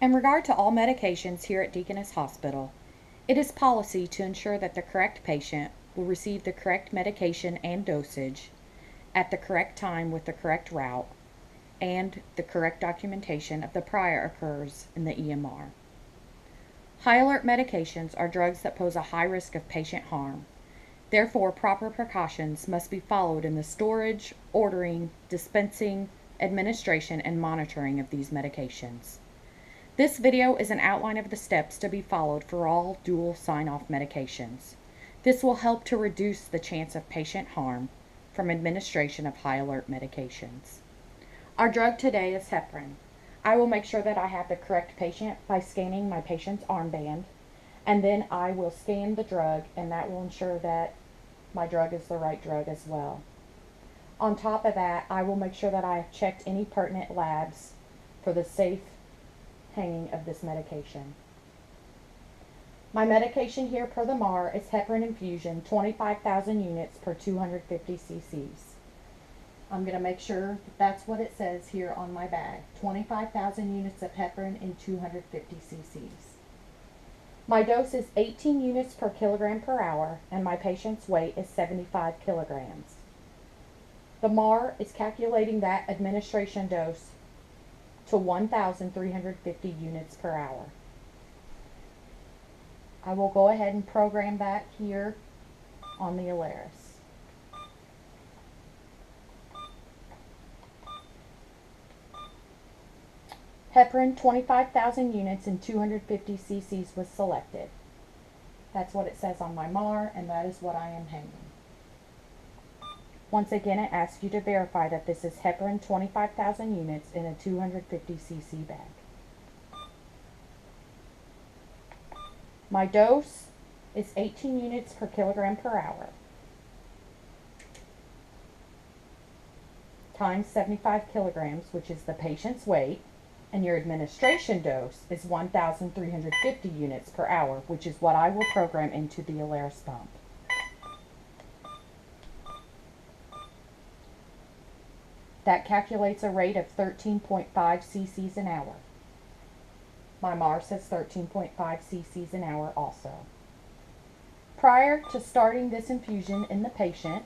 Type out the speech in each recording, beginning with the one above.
In regard to all medications here at Deaconess Hospital, it is policy to ensure that the correct patient will receive the correct medication and dosage at the correct time with the correct route, and the correct documentation of the prior occurs in the EMR. High alert medications are drugs that pose a high risk of patient harm. Therefore, proper precautions must be followed in the storage, ordering, dispensing, administration, and monitoring of these medications. This video is an outline of the steps to be followed for all dual sign-off medications. This will help to reduce the chance of patient harm from administration of high alert medications. Our drug today is heparin. I will make sure that I have the correct patient by scanning my patient's armband, and then I will scan the drug, and that will ensure that my drug is the right drug as well. On top of that, I will make sure that I have checked any pertinent labs for the safe hanging of this medication. My medication here per the MAR is heparin infusion, 25,000 units per 250 cc's. I'm going to make sure that's what it says here on my bag. 25,000 units of heparin in 250 cc's. My dose is 18 units per kilogram per hour, and my patient's weight is 75 kilograms. The MAR is calculating that administration dose to 1,350 units per hour. I will go ahead and program that here on the Alaris. Heparin 25,000 units in 250 cc's was selected. That's what it says on my MAR, and that is what I am hanging. Once again, it asks you to verify that this is heparin 25,000 units in a 250 cc bag. My dose is 18 units per kilogram per hour times 75 kilograms, which is the patient's weight, and your administration dose is 1,350 units per hour, which is what I will program into the Alaris pump. That calculates a rate of 13.5 cc's an hour. My MAR says 13.5 cc's an hour also. Prior to starting this infusion in the patient,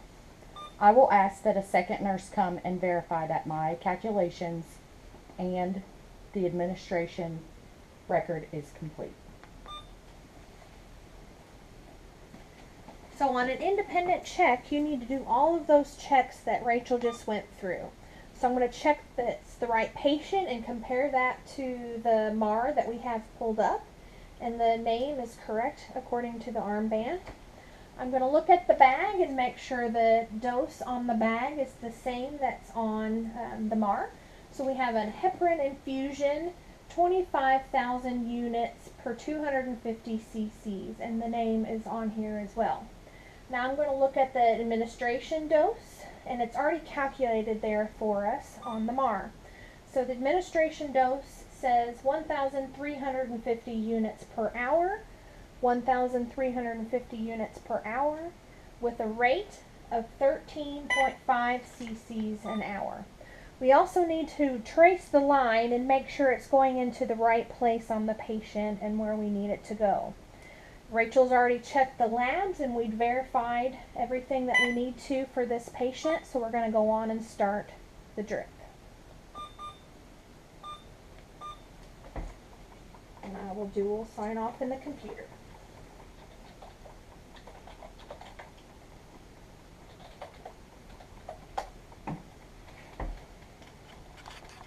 I will ask that a second nurse come and verify that my calculations and the administration record is complete. So on an independent check, you need to do all of those checks that Rachel just went through. So I'm going to check that it's the right patient and compare that to the MAR that we have pulled up, and the name is correct according to the armband. I'm going to look at the bag and make sure the dose on the bag is the same that's on the MAR. So we have a heparin infusion, 25,000 units per 250 cc's, and the name is on here as well. Now I'm going to look at the administration dose, and it's already calculated there for us on the MAR. So the administration dose says 1,350 units per hour, 1,350 units per hour, with a rate of 13.5 cc's an hour. We also need to trace the line and make sure it's going into the right place on the patient and where we need it to go. Rachel's already checked the labs, and we'd verified everything that we need to for this patient, so we're going to go on and start the drip. And I will dual sign off in the computer.